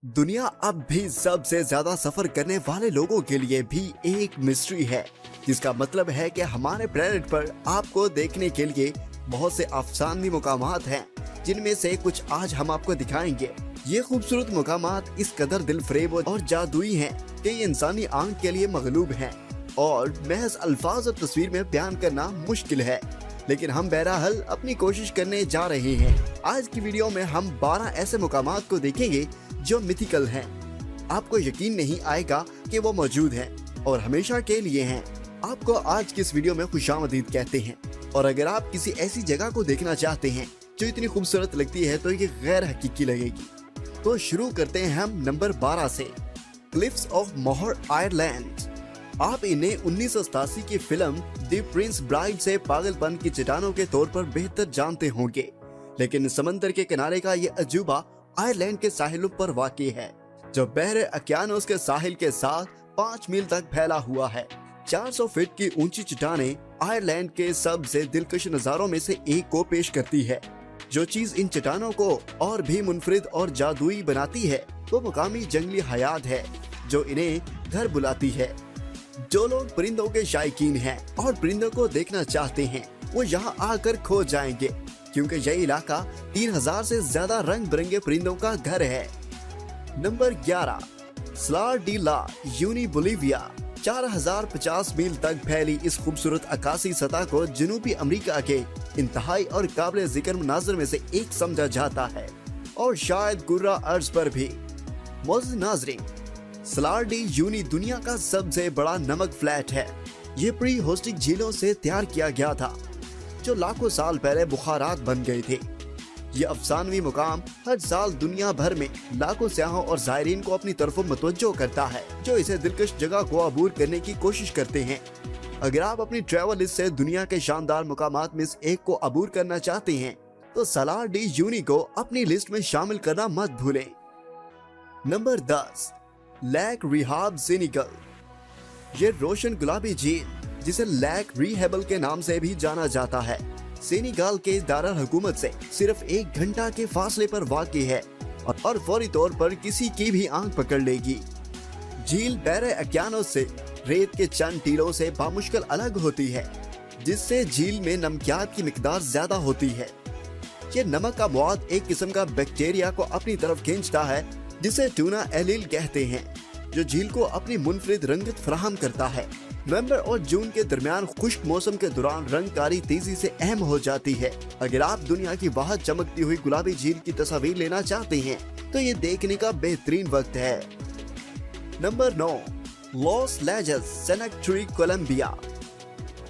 दुनिया अब भी सबसे ज्यादा सफर करने वाले लोगों के लिए भी एक मिस्ट्री है, जिसका मतलब है कि हमारे प्लेनेट पर आपको देखने के लिए बहुत से अफसानवी मुकामात हैं, जिनमें से कुछ आज हम आपको दिखाएंगे। ये खूबसूरत मुकामात इस कदर दिलफरेब और जादुई हैं कि ये इंसानी आंख के लिए मगलूब हैं और महज अल्फाज और तस्वीर में बयान करना मुश्किल है, लेकिन हम बहरहाल अपनी कोशिश करने जा रहे हैं। आज की वीडियो में हम 12 ऐसे मुकामात को देखेंगे जो मिथिकल हैं। आपको यकीन नहीं आएगा कि वो मौजूद हैं और हमेशा के लिए हैं। आपको आज की इस वीडियो में खुशामदीद कहते हैं, और अगर आप किसी ऐसी जगह को देखना चाहते हैं जो इतनी खूबसूरत लगती है तो ये गैर हकीकी लगेगी। तो शुरू करते हैं हम नंबर 12 से, क्लिफ्स ऑफ मोहर आयरलैंड। आप इन्हें 1987 की फिल्म द प्रिंस ब्राइड से पागलपन की चट्टानों के तौर पर बेहतर जानते होंगे, लेकिन समंदर के किनारे का ये अजूबा आयरलैंड के साहिलों पर वाक़ई है, जो बहरे ओकियानोस के साहिल के साथ 5 मील तक फैला हुआ है। 400 फीट की ऊंची चट्टानें आयरलैंड के सबसे दिलकश नज़ारों में से एक को पेश करती है। जो चीज इन चट्टानों को और भी मुनफरिद और जादुई बनाती है वो मुकामी जंगली हयात है जो इन्हें घर बुलाती है। जो लोग परिंदों के शायकीन हैं और परिंदों को देखना चाहते हैं वो यहाँ आकर खो जाएंगे, क्योंकि यह इलाका 3000 से ज्यादा रंग बिरंगे परिंदों का घर है। नंबर 11, सलार डी ला यूनी बोलिविया। 4050 मील तक फैली इस खूबसूरत अक्कासी सतह को जनूबी अमेरिका के इंतहाई और काबिल जिक्र मनाज़िर में से एक समझा जाता है, और शायद गुर्रा अर्ज पर भी। मोअज़्ज़िज़ नाज़रीन, सलार डी यूनी दुनिया का सबसे बड़ा नमक फ्लैट है। ये प्री होस्टिक झीलों से तैयार किया गया था जो लाखों साल पहले बुखारात बन गए थे। ये अफसानवी मुकाम हर साल दुनिया भर में लाखों सयाहों और ज़ायरीन को अपनी तरफ मुतवज्जो करता है, जो इसे दिलकश जगह को अबूर करने की कोशिश करते हैं। अगर आप अपनी ट्रैवल लिस्ट से दुनिया के शानदार मुकामात में से एक को अबूर करना चाहते हैं तो सलार डी यूनी को अपनी लिस्ट में शामिल करना मत भूलें। Number 10, lake rehab Senegal. ये रोशन गुलाबी झील, जिसे लेक रिहेबल के नाम से भी जाना जाता है, सेनेगल के दारुल हुकूमत से सिर्फ 1 घंटा के फासले पर वाक़ई है और फौरी तौर पर किसी की भी आंख पकड़ लेगी। झील बहरे ओकियानोस से रेत के चंद टीलों से बामुश्किल अलग होती है, जिससे झील में नमकियात की मिकदार ज्यादा होती है। ये नमक का मवाद एक किस्म का बैक्टीरिया को अपनी तरफ खींचता है, जिसे टूना एलिल कहते हैं, जो झील को अपनी मुनफरिद रंगत फराहम करता है। नवंबर और जून के दरमियान खुश्क मौसम के दौरान रंगकारी तेजी से अहम हो जाती है। अगर आप दुनिया की वाह चमकती हुई गुलाबी झील की तस्वीर लेना चाहते हैं तो ये देखने का बेहतरीन वक्त है। Number 9, Las Lajas Sanctuary Colombia.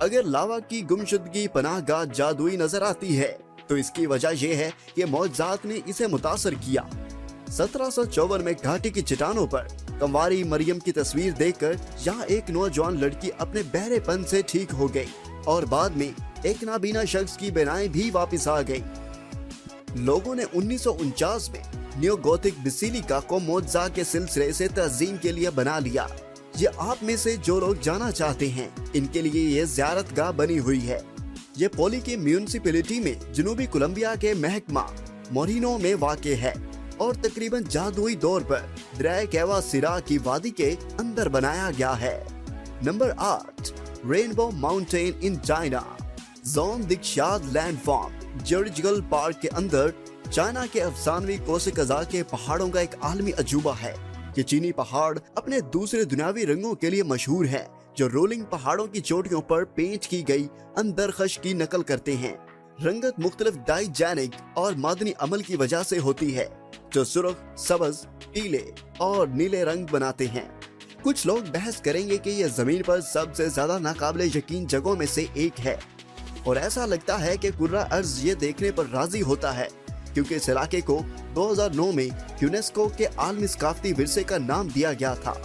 अगर लावा की गुमशुदगी पनाहगाह जादुई नजर आती है तो इसकी वजह यह है कि मौजज़ात ने इसे मुतासर किया। 1754 में घाटी की चट्टानों पर कंवारी मरियम की तस्वीर देखकर यहाँ एक नौजवान लड़की अपने बहरेपन से ठीक हो गई, और बाद में एक नाबीना शख्स की बेनाई भी वापस आ गई। लोगों ने 1949 में न्यू गोथिक बेसिलिका को मोज़ा के सिलसिले से तज़ीम के लिए बना लिया। ये आप में से जो लोग जाना चाहते हैं इनके लिए ये ज़ियारतगाह बनी हुई है। ये पोली की म्यूनिसिपैलिटी में जनूबी कोलंबिया के महकमा मोरिनो में वाक़ई है और तकरीबन जादुई दौर पर दरिया कैवा सिरा की वादी के अंदर बनाया गया है। Number 8, rainbow mountain in China. जोन दिक्शाद लैंडफॉर्म जूलॉजिकल पार्क के अंदर चाइना के अफसानवी कोसे कज़ा के पहाड़ों का एक आलमी अजूबा है। ये चीनी पहाड़ अपने दूसरे दुनियावी रंगों के लिए मशहूर है, जो रोलिंग पहाड़ों की चोटियों पर पेंट की गई अंदरखश की नकल करते हैं। रंगत मुख्तलिफ डाइजेनिक और मादनी अमल की वजह से होती है, जो सुर्ख, सब्ज, पीले और नीले रंग बनाते हैं। कुछ लोग बहस करेंगे कि यह जमीन पर सबसे ज्यादा नाकाबिले यकीन जगहों में से एक है, और ऐसा लगता है कि कुर्रा अर्ज ये देखने पर राजी होता है क्योंकि इस इलाके को 2009 में यूनेस्को के आलमी सकाफती विरसे का नाम दिया गया था।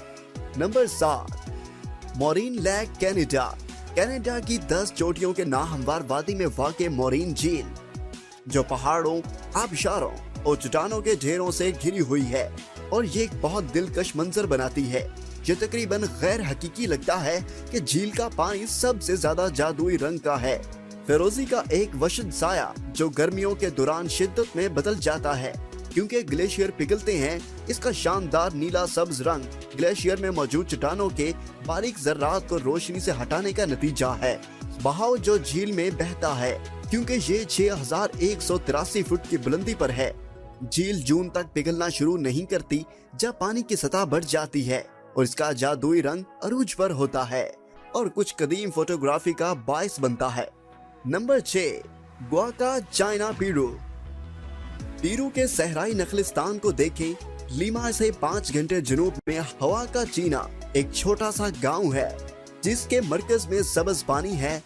Number 7, Moraine Lake Canada. Canada की 10 चोटियों के नाहमवार वादी में वाक़ई मोरिन झील, जो पहाड़ों, आबशारों और चट्टानों के ढेरों से घिरी हुई है, और ये एक बहुत दिलकश मंजर बनाती है। ये तकरीबन गैर हकीकी लगता है कि झील का पानी सबसे ज्यादा जादुई रंग का है। फिरोजी का एक वशद साया जो गर्मियों के दौरान शिद्दत में बदल जाता है, क्योंकि ग्लेशियर पिघलते हैं। इसका शानदार नीला सब्ज रंग ग्लेशियर में मौजूद चट्टानों के बारीक जर्रात को रोशनी से हटाने का नतीजा है। बहाव जो झील में बहता है क्योंकि ये 6183 फुट की बुलंदी पर है। झील जून तक पिघलना शुरू नहीं करती जब पानी की सतह बढ़ जाती है और इसका जादुई रंग अरूज पर होता है और कुछ कदीम फोटोग्राफी का बायस बनता है। नंबर 6, ग्वाका चाइना पीरू। पीरू के सहराई नखलिस्तान को देखें। लीमा से 5 घंटे जनूब में हवा का चीना एक छोटा सा गांव है जिसके मरकज में सब्ज पानी है।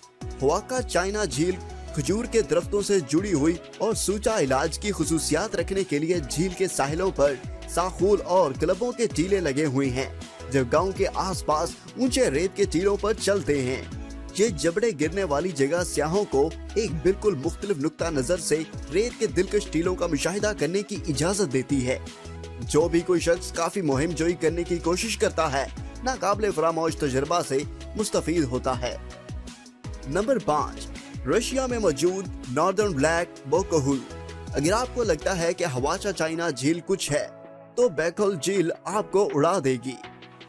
हवा का चाइना झील खजूर के दरख्तों से जुड़ी हुई और सूचा इलाज की खुसूसियात रखने के लिए झील के साहिलों पर साखूल और क्लबों के टीले लगे हुए हैं जो गांव के आसपास ऊंचे रेत के टीलों पर चलते हैं। ये जबड़े गिरने वाली जगह सियाहों को एक बिल्कुल मुख्तलिफ नुक्ता नजर से रेत के दिलकश टीलों का मुशाहिदा करने की इजाजत देती है। जो भी कोई शख्स काफी मुहिम जोई करने की कोशिश करता है नाकाबिले फरामोश तजुर्बा से मुस्तफीद होता है। नंबर 5, रशिया में मौजूद नॉर्दर्न ब्लैक बोकोहुल। अगर आपको लगता है कि हवाचा चाइना झील कुछ है तो बैकहोल झील आपको उड़ा देगी।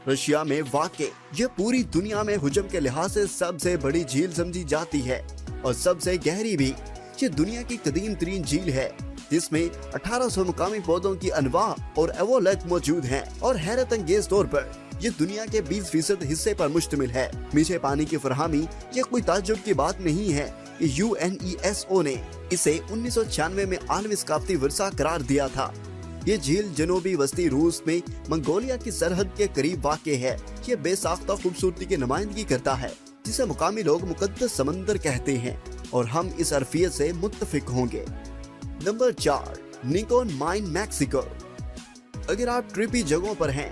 रशिया में वाक़े ये पूरी दुनिया में हुजम के लिहाज से सबसे बड़ी झील समझी जाती है और सबसे गहरी भी। ये दुनिया की कदीम तरीन झील है जिसमें 1800 मुकामी पौधों की अनवा और एवोलेट मौजूद हैं और हैरत अंगेज तौर पर ये दुनिया के 20% हिस्से पर मुश्तमिल है। मीठे पानी की फरहमी ये कोई ताज्जुब की बात नहीं है कि UNESCO ने इसे 1996 में आलमी सकाफती विरसा करार दिया था। ये झील जनूबी वस्ती रूस में मंगोलिया की सरहद के करीब वाक़े है। ये बेसाख्ता खूबसूरती की नुमाइंदगी करता है जिसे मुकामी लोग मुकद्दस समंदर कहते हैं और हम इस अरफियत से मुत्तफिक होंगे। Number 4, Nikon mine Mexico. अगर आप ट्रिपी जगहों पर हैं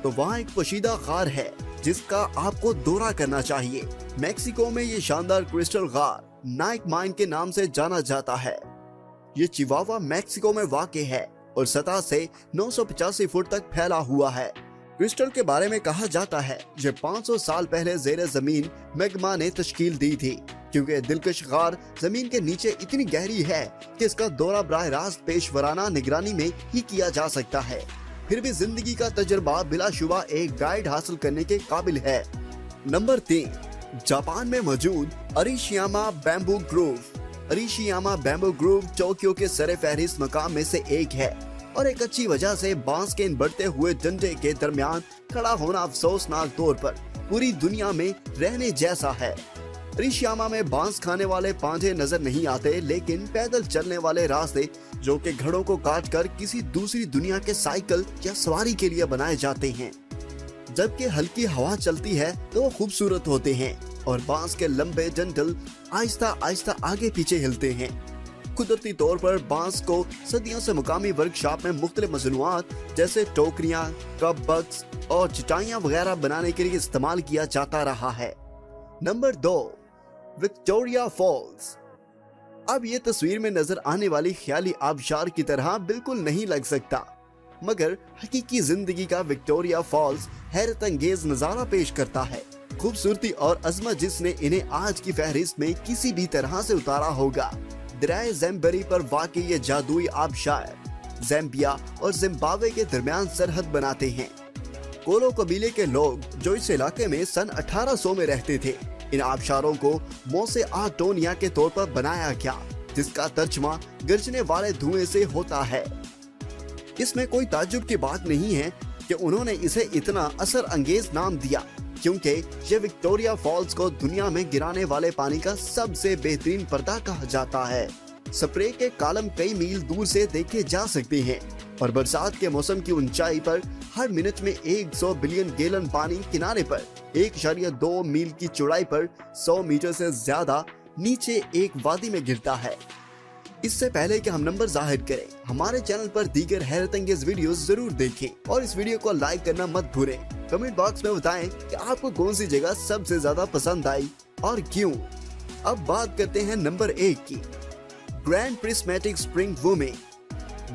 तो वहाँ एक पोशीदा गार है जिसका आपको दौरा करना चाहिए। मैक्सिको में ये शानदार क्रिस्टल गार नाइक माइन के नाम से जाना जाता है। ये चिवावा मैक्सिको में वाक़े है और सतह से 985 फुट तक फैला हुआ है। क्रिस्टल के बारे में कहा जाता है जो 500 साल पहले ज़ेरे ज़मीन मैग्मा ने तश्कील दी थी क्योंकि दिलकश गार जमीन के नीचे इतनी गहरी है कि इसका दौरा बराह रास्त पेशवराना निगरानी में ही किया जा सकता है। फिर भी जिंदगी का तजुर्बा बिलाशुबा एक गाइड हासिल करने के काबिल है। नंबर 3, जापान में मौजूद Arashiyama bamboo grove. Arashiyama bamboo grove Tokyo के सरे फहरिस्त मकाम में से एक है और एक अच्छी वजह से बांस के इन बढ़ते हुए डंडे के दरमियान खड़ा होना अफसोसनाक तौर पर पूरी दुनिया में रहने जैसा है। अरिशियामा में बांस खाने वाले पांजे नजर नहीं आते लेकिन पैदल चलने वाले रास्ते जो कि घड़ों को काट कर किसी दूसरी दुनिया के साइकिल या सवारी के लिए बनाए जाते हैं। जबकि हल्की हवा चलती है तो वो खूबसूरत होते हैं और बांस के लंबे डंडल आहिस्ता आहिस्ता आगे पीछे हिलते हैं। कुदरती तौर पर बांस को सदियों से मुकामी वर्कशॉप में मुख्तलिफ मसनूआत जैसे टोकरियां, कप बक्स और चटाइयां वगैरह बनाने के लिए इस्तेमाल किया जाता रहा है। Number 2, Victoria Falls. अब ये तस्वीर में नजर आने वाली ख्याली आबशार की तरह बिल्कुल नहीं लग सकता, मगर हकीकी जिंदगी का विक्टोरिया फॉल्स हैरत अंगेज नजारा पेश करता है। खूबसूरती और अजमत जिसने इन्हें आज की फहरिस्त में किसी भी तरह से उतारा होगा। दरियाए ज़ेम्बरी पर वाक़ई ये जादुई आबशार ज़ैम्बिया और जिम्बाब्वे के दरमियान सरहद बनाते हैं। कोलो कबीले के लोग जो इस इलाके में सन 1800 में रहते थे, इन आबशारों को मोसे आटोनिया के तौर पर बनाया गया जिसका तर्जमा गरजने वाले धुएं से होता है। इसमें कोई ताज्जुब की बात नहीं है कि उन्होंने इसे इतना असर अंगेज नाम दिया क्योंकि ये विक्टोरिया फॉल्स को दुनिया में गिराने वाले पानी का सबसे बेहतरीन पर्दा कहा जाता है। स्प्रे के कॉलम कई मील दूर से देखे जा सकते हैं और बरसात के मौसम की ऊंचाई पर हर मिनट में 100 बिलियन गैलन पानी किनारे पर 1.2 मील की चौड़ाई पर 100 मीटर से ज्यादा नीचे एक वादी में गिरता है। इससे पहले कि हम नंबर जाहिर करें, हमारे चैनल पर दीगर हैरत अंगेज वीडियोस जरूर देखें और इस वीडियो को लाइक करना मत भूलें। कमेंट बॉक्स में बताएं कि आपको कौन सी जगह सबसे ज्यादा पसंद आई और क्यों। अब बात करते हैं नंबर 1 की, ग्रैंड प्रिस्मेटिक स्प्रिंग वूमे।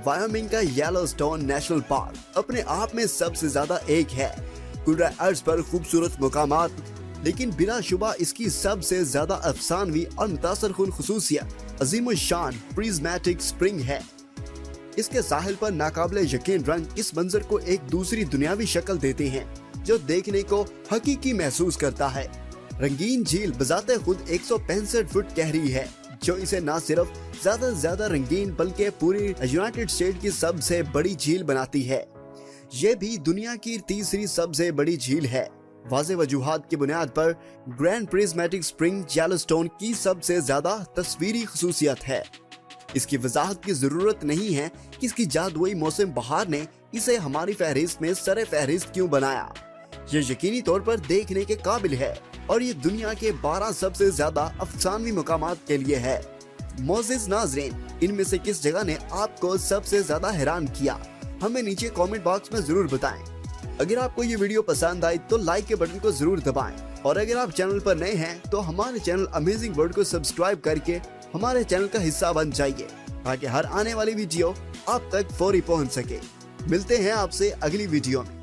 वायोमिंग का येलोस्टोन नेशनल पार्क अपने आप में सबसे ज्यादा एक है कुर्रा अर्ज पर खूबसूरत मुकामात, लेकिन बिला शुबा इसकी सबसे ज्यादा अफसानवी और मुतासरकुन खुसूसियत अजीम शान प्रिज्मेटिक स्प्रिंग है। इसके साहिल पर नाकाबिले यकीन रंग इस मंजर को एक दूसरी दुनियावी शक्ल देते हैं जो देखने को हकीकी महसूस करता है। रंगीन झील बजाते खुद 165 फुट गहरी है, जो इसे न सिर्फ ज्यादा से ज्यादा रंगीन बल्कि पूरी यूनाइटेड स्टेट की सबसे बड़ी झील बनाती है। ये भी दुनिया की तीसरी सबसे बड़ी झील है। वाज़ेह वजूहात की बुनियाद पर ग्रैंड प्रिज्मेटिक स्प्रिंग येलोस्टोन की सबसे ज्यादा तस्वीरी खसूसियत है। इसकी वजाहत की जरूरत नहीं है कि इसकी जादुई मौसम बहार ने इसे हमारी फहरिस्त में सरे फहरिस्त क्यों बनाया। ये यकीनी तौर पर देखने के काबिल है और ये दुनिया के 12 सबसे ज्यादा अफसानवी मुकामात के लिए है। मोअज़्ज़िज़ नाज़रीन, इनमें से किस जगह ने आपको सबसे ज्यादा हैरान किया, हमें नीचे कमेंट बॉक्स में जरूर बताएं। अगर आपको ये वीडियो पसंद आई तो लाइक के बटन को जरूर दबाएं और अगर आप चैनल पर नए हैं तो हमारे चैनल अमेजिंग वर्ल्ड को सब्सक्राइब करके हमारे चैनल का हिस्सा बन जाइए ताकि हर आने वाली वीडियो आप तक फौरी पहुंच सके। मिलते हैं आपसे अगली वीडियो में।